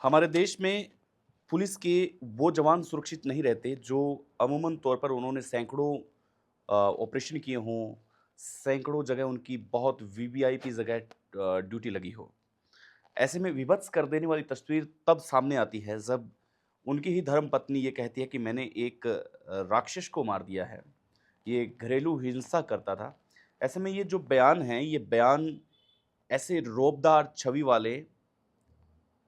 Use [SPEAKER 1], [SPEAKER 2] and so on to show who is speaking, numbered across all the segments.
[SPEAKER 1] हमारे देश में पुलिस के वो जवान सुरक्षित नहीं रहते जो अमूमन तौर पर उन्होंने सैकड़ों ऑपरेशन किए हों, सैकड़ों जगह उनकी बहुत वीवीआईपी जगह ड्यूटी लगी हो। ऐसे में विभत्स कर देने वाली तस्वीर तब सामने आती है जब उनकी ही धर्मपत्नी ये कहती है कि मैंने एक राक्षस को मार दिया है। ये घरेलू हिंसा करता था। ऐसे में ये जो बयान हैं, ये बयान ऐसे रौबदार छवि वाले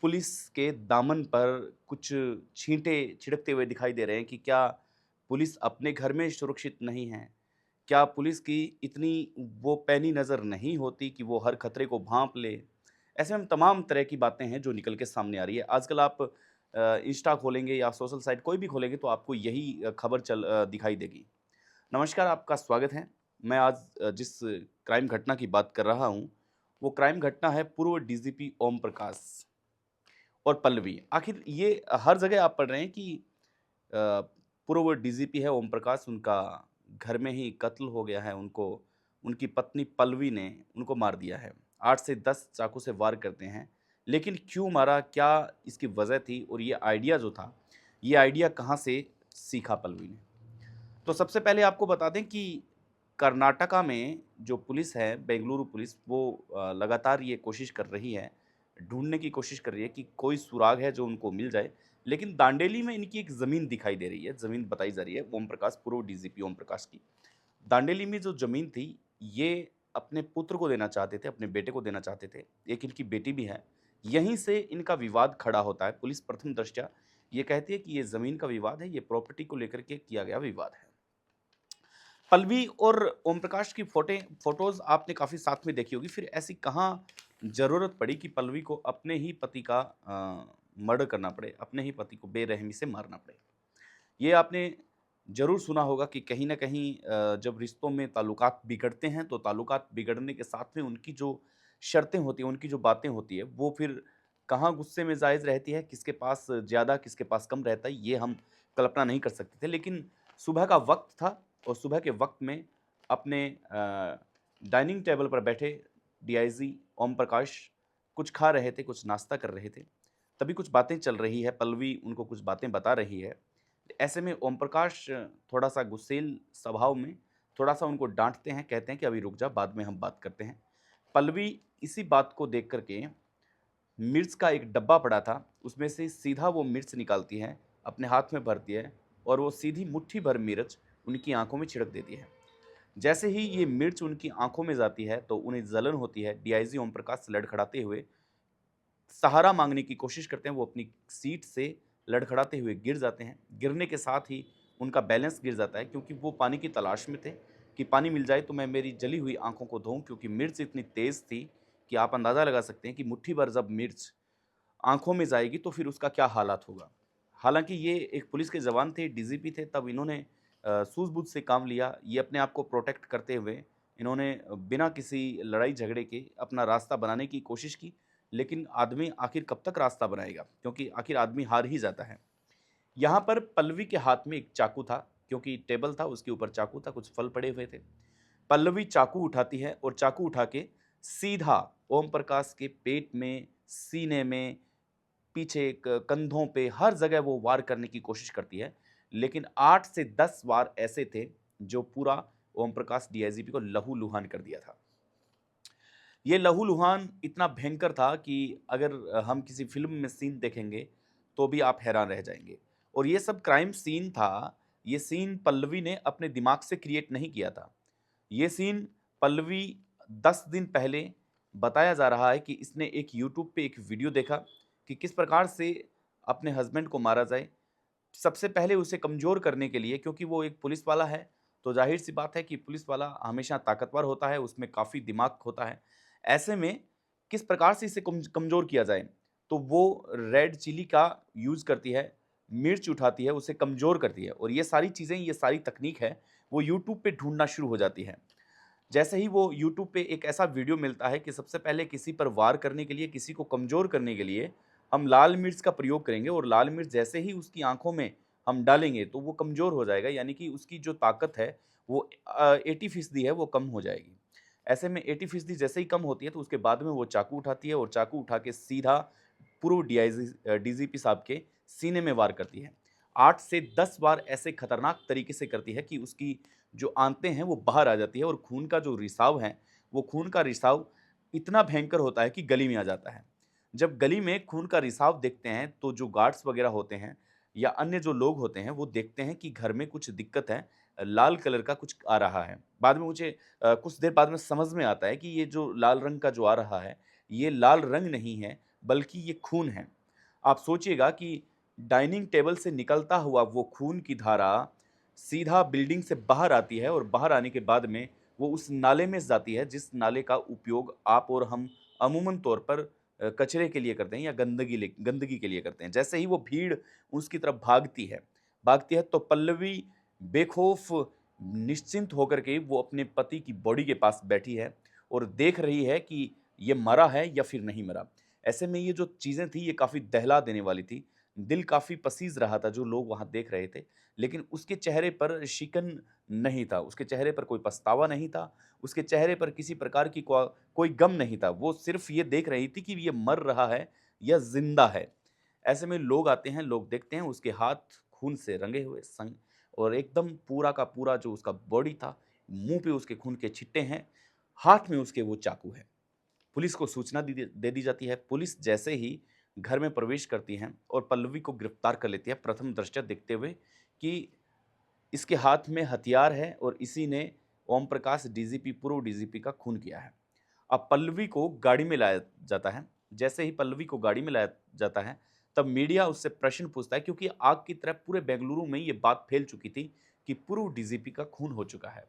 [SPEAKER 1] पुलिस के दामन पर कुछ छींटे छिड़कते हुए दिखाई दे रहे हैं कि क्या पुलिस अपने घर में सुरक्षित नहीं है? क्या पुलिस की इतनी वो पैनी नज़र नहीं होती कि वो हर खतरे को भाँप ले? ऐसे में तमाम तरह की बातें हैं जो निकल के सामने आ रही है। आजकल आप इंस्टा खोलेंगे या सोशल साइट कोई भी खोलेंगे तो आपको यही खबर दिखाई देगी। नमस्कार, आपका स्वागत है। मैं आज जिस क्राइम घटना की बात कर रहा हूँ, वो क्राइम घटना है पूर्व डीजीपी ओम प्रकाश और पल्लवी। आखिर ये हर जगह आप पढ़ रहे हैं कि पूर्व डीजीपी है ओम प्रकाश, उनका घर में ही कत्ल हो गया है। उनको उनकी पत्नी पल्लवी ने उनको मार दिया है। 8 से 10 चाकू से वार करते हैं। लेकिन क्यों मारा, क्या इसकी वजह थी और ये आइडिया जो था, ये आइडिया कहाँ से सीखा पल्लवी ने? तो सबसे पहले आपको बता दें कि कर्नाटका में जो पुलिस है, बेंगलुरु पुलिस, वो लगातार ये कोशिश कर रही है, ढूँढने की कोशिश कर रही है कि कोई सुराग है जो उनको मिल जाए। लेकिन दांडेली में इनकी एक ज़मीन दिखाई दे रही है, ज़मीन बताई जा रही है ओम प्रकाश, पूर्व डीजीपी ओम प्रकाश की। दांडेली में जो ज़मीन थी, ये अपने पुत्र को देना चाहते थे, अपने बेटे को देना चाहते थे। एक इनकी बेटी भी है। यहीं से इनका विवाद खड़ा होता है। पुलिस प्रथम दृष्टया ये कहती है कि ये ज़मीन का विवाद है, ये प्रॉपर्टी को लेकर के किया गया विवाद है। पल्लवी और ओम प्रकाश की फ़ोटोज़ आपने काफ़ी साथ में देखी होगी, फिर ऐसी कहाँ ज़रूरत पड़ी कि पल्लवी को अपने ही पति का मर्डर करना पड़े, अपने ही पति को बेरहमी से मारना पड़े। ये आपने ज़रूर सुना होगा कि कहीं न कहीं जब रिश्तों में ताल्लुकात बिगड़ते हैं, तो ताल्लुकात बिगड़ने के साथ में उनकी जो शर्तें होती हैं, उनकी जो बातें होती हैं, वो फिर कहाँ गुस्से में जायज़ रहती है, किसके पास ज़्यादा, किसके पास कम रहता है, ये हम कल्पना नहीं कर सकते थे। लेकिन सुबह का वक़्त था और सुबह के वक़्त में अपने डाइनिंग टेबल पर बैठे डीआईजी ओम प्रकाश कुछ खा रहे थे, कुछ नाश्ता कर रहे थे। तभी कुछ बातें चल रही है, पल्लवी उनको कुछ बातें बता रही है। ऐसे में ओम प्रकाश थोड़ा-सा गुस्सैल स्वभाव में थोड़ा-सा उनको डाँटते हैं, कहते हैं कि अभी रुक जा, बाद में हम बात करते हैं। पल्लवी इसी बात को देख कर के मिर्च का एक डब्बा पड़ा था, उसमें से सीधा वो मिर्च निकालती है, अपने हाथ में भरती है और वो सीधी मुट्ठी भर मिर्च उनकी आँखों में छिड़क देती है। जैसे ही ये मिर्च उनकी आँखों में जाती है, तो उन्हें जलन होती है। डीआईजी ओम प्रकाश लड़खड़ाते हुए सहारा माँगने की कोशिश करते हैं, वो अपनी सीट से लड़खड़ाते हुए गिर जाते हैं। गिरने के साथ ही उनका बैलेंस गिर जाता है क्योंकि वो पानी की तलाश में थे कि पानी मिल जाए तो मैं मेरी जली हुई आँखों को धोऊँ, क्योंकि मिर्च इतनी तेज़ थी कि आप अंदाज़ा लगा सकते हैं कि मुट्ठी भर जब मिर्च आँखों में जाएगी तो फिर उसका क्या हालात होगा। हालाँकि ये एक पुलिस के जवान थे, डीजीपी थे, तब इन्होंने सूझबूझ से काम लिया। ये अपने आप को प्रोटेक्ट करते हुए इन्होंने बिना किसी लड़ाई झगड़े के अपना रास्ता बनाने की कोशिश की। लेकिन आदमी आखिर कब तक रास्ता बनाएगा? क्योंकि आखिर आदमी हार ही जाता है। यहाँ पर पल्लवी के हाथ में एक चाकू था, क्योंकि टेबल था उसके ऊपर चाकू था, कुछ फल पड़े हुए थे। पल्लवी चाकू उठाती है और चाकू उठा के सीधा ओम प्रकाश के पेट में, सीने में, पीछे कंधों पे, हर जगह वो वार करने की कोशिश करती है। लेकिन 8 से 10 वार ऐसे थे जो पूरा ओम प्रकाश डीआईजीपी को लहू-लुहान कर दिया था। ये लहू-लुहान इतना भयंकर था कि अगर हम किसी फ़िल्म में सीन देखेंगे, तो भी आप हैरान रह जाएँगे। और ये सब क्राइम सीन था, ये सीन पल्लवी ने अपने दिमाग से क्रिएट नहीं किया था। ये सीन पल्लवी 10 दिन पहले बताया जा रहा है कि इसने एक यूट्यूब पे एक वीडियो देखा कि किस प्रकार से अपने हस्बैंड को मारा जाए। सबसे पहले उसे कमज़ोर करने के लिए, क्योंकि वो एक पुलिस वाला है, तो ज़ाहिर-सी बात है कि पुलिस वाला हमेशा ताकतवर होता है, उसमें काफ़ी दिमाग होता है। ऐसे में किस प्रकार से इसे कमज़ोर किया जाए, तो वो रेड चिली का यूज़ करती है, मिर्च उठाती है, उसे कमज़ोर करती है और ये सारी चीज़ें, ये सारी तकनीक है, वो यूट्यूब पे ढूँढना शुरू हो जाती है। जैसे ही वो यूट्यूब पे एक ऐसा वीडियो मिलता है कि सबसे पहले किसी पर वार करने के लिए, किसी को कमज़ोर करने के लिए हम लाल मिर्च का प्रयोग करेंगे और लाल मिर्च जैसे ही उसकी आँखों में हम डालेंगे तो वो कमज़ोर हो जाएगा, यानी कि उसकी जो ताकत है वो 80% है, वो कम हो जाएगी। ऐसे में 80% जैसे ही कम होती है तो उसके बाद में वो चाकू उठाती है और चाकू उठा के सीधा पूर्व डीजीपी साहब के सीने में वार करती है। 8 से 10 बार ऐसे खतरनाक तरीके से करती है कि उसकी जो आंतें हैं वो बाहर आ जाती है और खून का जो रिसाव है, वो खून का रिसाव इतना भयंकर होता है कि गली में आ जाता है। जब गली में खून का रिसाव देखते हैं तो जो गार्ड्स वगैरह होते हैं या अन्य जो लोग होते हैं वो देखते हैं कि घर में कुछ दिक्कत है, लाल कलर का कुछ आ रहा है। बाद में मुझे कुछ देर बाद में समझ में आता है कि ये जो लाल रंग का जो आ रहा है, ये लाल रंग नहीं है, बल्कि ये खून है। आप सोचिएगा कि डाइनिंग टेबल से निकलता हुआ वो खून की धारा सीधा बिल्डिंग से बाहर आती है और बाहर आने के बाद में वो उस नाले में जाती है, जिस नाले का उपयोग आप और हम अमूमन तौर पर कचरे के लिए करते हैं या गंदगी के लिए करते हैं। जैसे ही वो भीड़ उसकी तरफ भागती है तो पल्लवी बेखौफ निश्चिंत होकर के वो अपने पति की बॉडी के पास बैठी है और देख रही है कि ये मरा है या फिर नहीं मरा। ऐसे में ये जो चीज़ें थी ये काफ़ी दहला देने वाली थी। दिल काफ़ी पसीज रहा था जो लोग वहाँ देख रहे थे, लेकिन उसके चेहरे पर शिकन नहीं था, उसके चेहरे पर कोई पछतावा नहीं था, उसके चेहरे पर किसी प्रकार की कोई गम नहीं था। वो सिर्फ़ ये देख रही थी कि ये मर रहा है या ज़िंदा है। ऐसे में लोग आते हैं, लोग देखते हैं उसके हाथ खून से रंगे हुए संग और एकदम पूरा का पूरा जो उसका बॉडी था, मुँह पे उसके खून के छिट्टे हैं, हाथ में उसके वो चाकू है। पुलिस को सूचना दे दी जाती है। पुलिस जैसे ही घर में प्रवेश करती है और पल्लवी को गिरफ्तार कर लेती है, प्रथम दृष्टया देखते हुए कि इसके हाथ में हथियार है और इसी ने ओम प्रकाश डीजीपी पूर्व डीजीपी का खून किया है। अब पल्लवी को गाड़ी में लाया जाता है। जैसे ही पल्लवी को गाड़ी में लाया जाता है, तब मीडिया उससे प्रश्न पूछता है क्योंकि आग की तरह पूरे बेंगलुरु में ये बात फैल चुकी थी कि पूर्व डीजीपी का खून हो चुका है।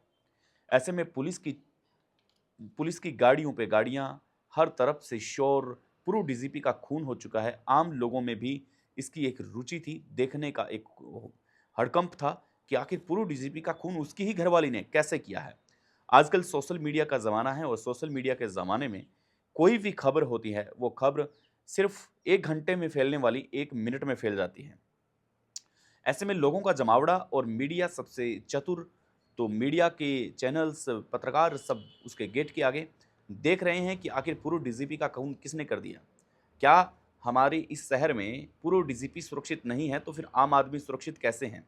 [SPEAKER 1] ऐसे में पुलिस की गाड़ियों पे गाड़ियाँ, हर तरफ से शोर, पूर्व डीजीपी का खून हो चुका है। आम लोगों में भी इसकी एक रुचि थी, देखने का एक हड़कंप था कि आखिर पूर्व डीजीपी का खून उसकी ही घरवाली ने कैसे किया है। आजकल सोशल मीडिया का ज़माना है और सोशल मीडिया के ज़माने में कोई भी खबर होती है, वो खबर सिर्फ 1 घंटे में फैलने वाली 1 मिनट में फैल जाती है। ऐसे में लोगों का जमावड़ा और मीडिया सबसे चतुर, तो मीडिया के चैनल्स, पत्रकार सब उसके गेट के आगे देख रहे हैं कि आखिर पूर्व डीजीपी का खून किसने कर दिया। क्या हमारे इस शहर में पूर्व डीजीपी सुरक्षित नहीं है तो फिर आम आदमी सुरक्षित कैसे हैं।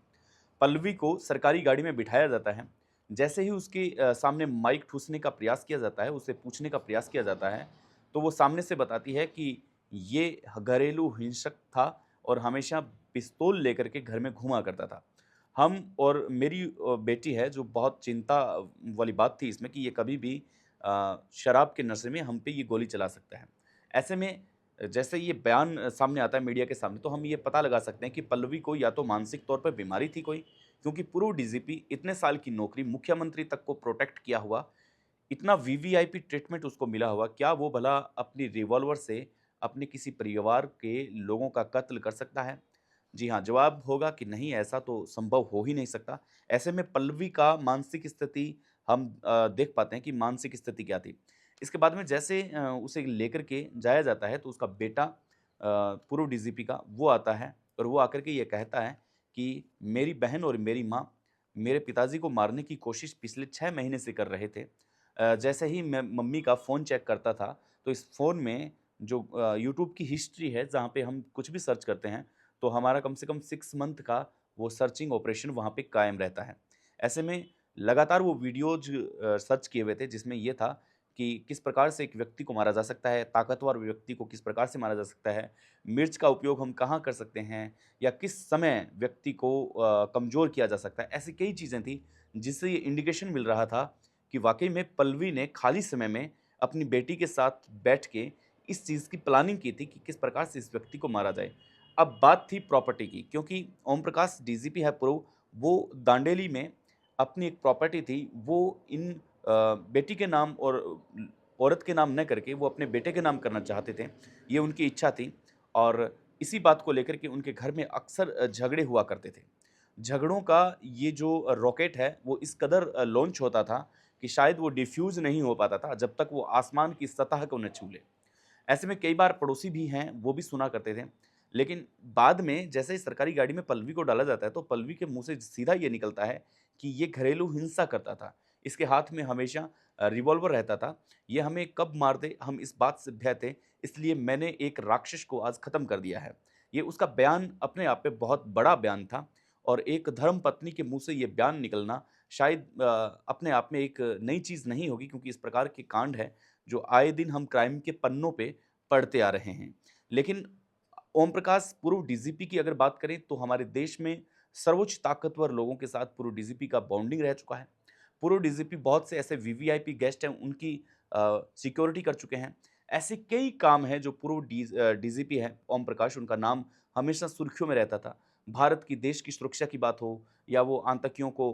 [SPEAKER 1] पल्लवी को सरकारी गाड़ी में बिठाया जाता है। जैसे ही उसके सामने माइक ठूँसने का प्रयास किया जाता है, उससे पूछने का प्रयास किया जाता है, तो वो सामने से बताती है कि ये घरेलू हिंसक था और हमेशा पिस्तौल लेकर के घर में घूमा करता था। हम और मेरी बेटी है जो बहुत चिंता वाली बात थी इसमें कि ये कभी भी शराब के नशे में हम पे ये गोली चला सकता है। ऐसे में जैसे ये बयान सामने आता है मीडिया के सामने, तो हम ये पता लगा सकते हैं कि पल्लवी को या तो मानसिक तौर पर बीमारी थी कोई, क्योंकि पूर्व डीजीपी इतने साल की नौकरी, मुख्यमंत्री तक को प्रोटेक्ट किया हुआ, इतना वीवीआईपी ट्रीटमेंट उसको मिला हुआ, क्या वो भला अपनी रिवॉल्वर से अपने किसी परिवार के लोगों का कत्ल कर सकता है? जी हाँ, जवाब होगा कि नहीं, ऐसा तो संभव हो ही नहीं सकता। ऐसे में पल्लवी का मानसिक स्थिति हम देख पाते हैं कि मानसिक स्थिति क्या थी। इसके बाद में जैसे उसे लेकर के जाया जाता है तो उसका बेटा पूर्व डीजीपी का वो आता है और वो आकर के ये कहता है कि मेरी बहन और मेरी माँ मेरे पिताजी को मारने की कोशिश पिछले 6 महीने से कर रहे थे। जैसे ही मैं मम्मी का फ़ोन चेक करता था, तो इस फ़ोन में जो यूट्यूब की हिस्ट्री है, जहाँ पे हम कुछ भी सर्च करते हैं, तो हमारा कम से कम 6 मंथ का वो सर्चिंग ऑपरेशन वहाँ पे कायम रहता है। ऐसे में लगातार वो वीडियोज़ सर्च किए हुए थे जिसमें ये था कि किस प्रकार से एक व्यक्ति को मारा जा सकता है, ताकतवर व्यक्ति को किस प्रकार से मारा जा सकता है, मिर्च का उपयोग हम कहाँ कर सकते हैं या किस समय व्यक्ति को कमज़ोर किया जा सकता है। ऐसी कई चीज़ें थी जिससे ये इंडिकेशन मिल रहा था कि वाक़ई में पल्लवी ने खाली समय में अपनी बेटी के साथ बैठ के इस चीज़ की प्लानिंग की थी कि किस प्रकार से इस व्यक्ति को मारा जाए। अब बात थी प्रॉपर्टी की, क्योंकि ओम प्रकाश डीजीपी है पूर्व, वो दांडेली में अपनी एक प्रॉपर्टी थी, वो इन बेटी के नाम और औरत के नाम न करके वो अपने बेटे के नाम करना चाहते थे। ये उनकी इच्छा थी और इसी बात को लेकर के उनके घर में अक्सर झगड़े हुआ करते थे। झगड़ों का ये जो रॉकेट है, वो इस कदर लॉन्च होता था कि शायद वो डिफ्यूज़ नहीं हो पाता था जब तक वो आसमान की सतह को न छू ले। ऐसे में कई बार पड़ोसी भी हैं, वो भी सुना करते थे। लेकिन बाद में जैसे ही सरकारी गाड़ी में पल्लवी को डाला जाता है, तो पल्लवी के मुँह से सीधा ये निकलता है कि ये घरेलू हिंसा करता था। इसके हाथ में हमेशा रिवॉल्वर रहता था। ये हमें कब मार दे हम इस बात से भय थे, इसलिए मैंने एक राक्षस को आज खत्म कर दिया है। ये उसका बयान अपने आप में बहुत बड़ा बयान था और एक धर्मपत्नी के मुँह से ये बयान निकलना शायद अपने आप में एक नई चीज़ नहीं होगी, क्योंकि इस प्रकार के कांड हैं जो आए दिन हम क्राइम के पन्नों पे पढ़ते आ रहे हैं। लेकिन ओम प्रकाश पूर्व डीजीपी की अगर बात करें तो हमारे देश में सर्वोच्च ताकतवर लोगों के साथ पूर्व डीजीपी का बॉन्डिंग रह चुका है। पूर्व डीजीपी बहुत से ऐसे वीवीआईपी गेस्ट हैं, उनकी सिक्योरिटी कर चुके हैं। ऐसे कई काम हैं जो पूर्व डीजीपी हैं ओम प्रकाश, उनका नाम हमेशा सुर्खियों में रहता था। भारत की देश की सुरक्षा की बात हो या वो आतंकियों को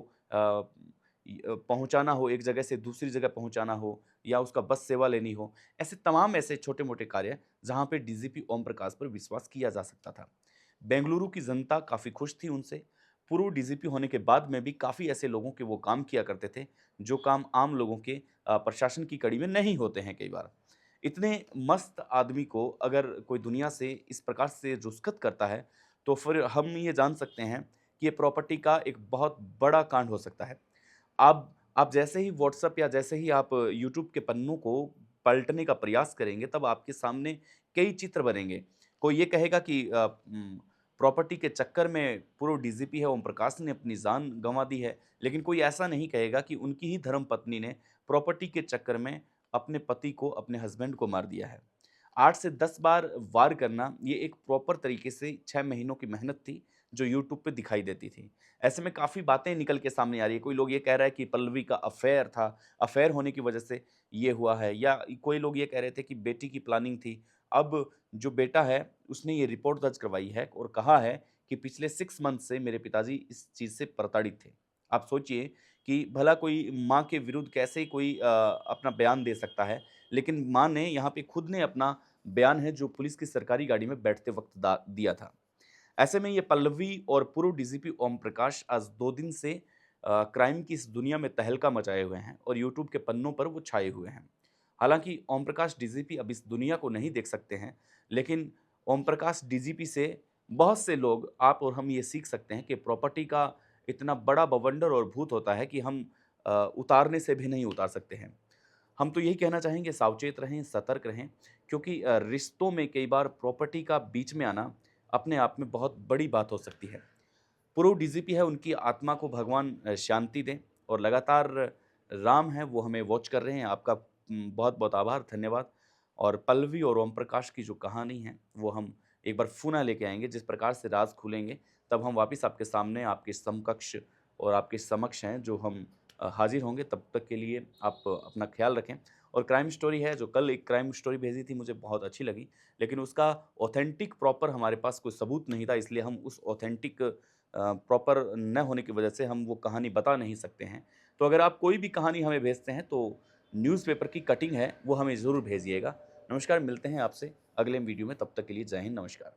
[SPEAKER 1] पहुँचाना हो, एक जगह से दूसरी जगह पहुँचाना हो या उसका बस सेवा लेनी हो, ऐसे तमाम ऐसे छोटे-मोटे कार्य जहाँ पे डीजीपी ओम प्रकाश पर विश्वास किया जा सकता था। बेंगलुरु की जनता काफ़ी खुश थी उनसे। पूर्व डीजीपी होने के बाद में भी काफ़ी ऐसे लोगों के वो काम किया करते थे, जो काम आम लोगों के प्रशासन की कड़ी में नहीं होते हैं कई बार। इतने मस्त आदमी को अगर कोई दुनिया से इस प्रकार से रुष्कत करता है, तो फिर हम ये जान सकते हैं कि ये प्रॉपर्टी का एक बहुत बड़ा कांड हो सकता है। आप जैसे ही व्हाट्सएप या जैसे ही आप यूट्यूब के पन्नों को पलटने का प्रयास करेंगे, तब आपके सामने कई चित्र बनेंगे। कोई ये कहेगा कि प्रॉपर्टी के चक्कर में पूर्व डीजीपी है ओम प्रकाश ने अपनी जान गँवा दी है, लेकिन कोई ऐसा नहीं कहेगा कि उनकी ही धर्मपत्नी ने प्रॉपर्टी के चक्कर में अपने पति को, अपने हस्बैंड को मार दिया है। 8 से 10 बार वार करना, ये एक प्रॉपर तरीके से 6 महीनों की मेहनत थी, जो यूट्यूब पे दिखाई देती थी। ऐसे में काफ़ी बातें निकल के सामने आ रही है। कोई लोग ये कह रहा है कि पल्लवी का अफ़ेयर था, अफ़ेयर होने की वजह से ये हुआ है, या कोई लोग ये कह रहे थे कि बेटी की प्लानिंग थी। अब जो बेटा है, उसने ये रिपोर्ट दर्ज करवाई है और कहा है कि पिछले 6 मंथ से मेरे पिताजी इस चीज़ से प्रताड़ित थे। आप सोचिए कि भला कोई माँ के विरुद्ध कैसे कोई अपना बयान दे सकता है, लेकिन माँ ने यहाँ पे खुद ने अपना बयान है जो पुलिस की सरकारी गाड़ी में बैठते वक़्त दा दिया था। ऐसे में ये पल्लवी और पूर्व डीजीपी ओम प्रकाश आज 2 दिन से क्राइम की इस दुनिया में तहलका मचाए हुए हैं और यूट्यूब के पन्नों पर वो छाए हुए हैं। हालाँकि ओम प्रकाश डीजीपी अब इस दुनिया को नहीं देख सकते हैं, लेकिन ओम प्रकाश डीजीपी से बहुत से लोग, आप और हम ये सीख सकते हैं कि प्रॉपर्टी का इतना बड़ा बवंडर और भूत होता है कि हम उतारने से भी नहीं उतार सकते हैं। हम तो यही कहना चाहेंगे, सावचेत रहें, सतर्क रहें, क्योंकि रिश्तों में कई बार प्रॉपर्टी का बीच में आना अपने आप में बहुत बड़ी बात हो सकती है। पूर्व डीजीपी है, उनकी आत्मा को भगवान शांति दें और लगातार राम हैं, वो हमें वॉच कर रहे हैं। आपका बहुत-बहुत आभार, धन्यवाद। और पल्लवी और ओम प्रकाश की जो कहानी है, वो हम एक बार पुनः लेके आएँगे। जिस प्रकार से राज़ खुलेंगे, तब हम वापिस आपके सामने, आपके समकक्ष और आपके समक्ष हैं, जो हम हाज़िर होंगे। तब तक के लिए आप अपना ख़्याल रखें। और क्राइम स्टोरी है, जो कल एक क्राइम स्टोरी भेजी थी, मुझे बहुत अच्छी लगी, लेकिन उसका ऑथेंटिक प्रॉपर हमारे पास कोई सबूत नहीं था, इसलिए हम उस ऑथेंटिक प्रॉपर न होने की वजह से हम वो कहानी बता नहीं सकते हैं। तो अगर आप कोई भी कहानी हमें भेजते हैं, तो न्यूज़पेपर की कटिंग है, वो हमें ज़रूर भेजिएगा। नमस्कार, मिलते हैं आपसे अगले वीडियो में, तब तक के लिए जय हिंद, नमस्कार।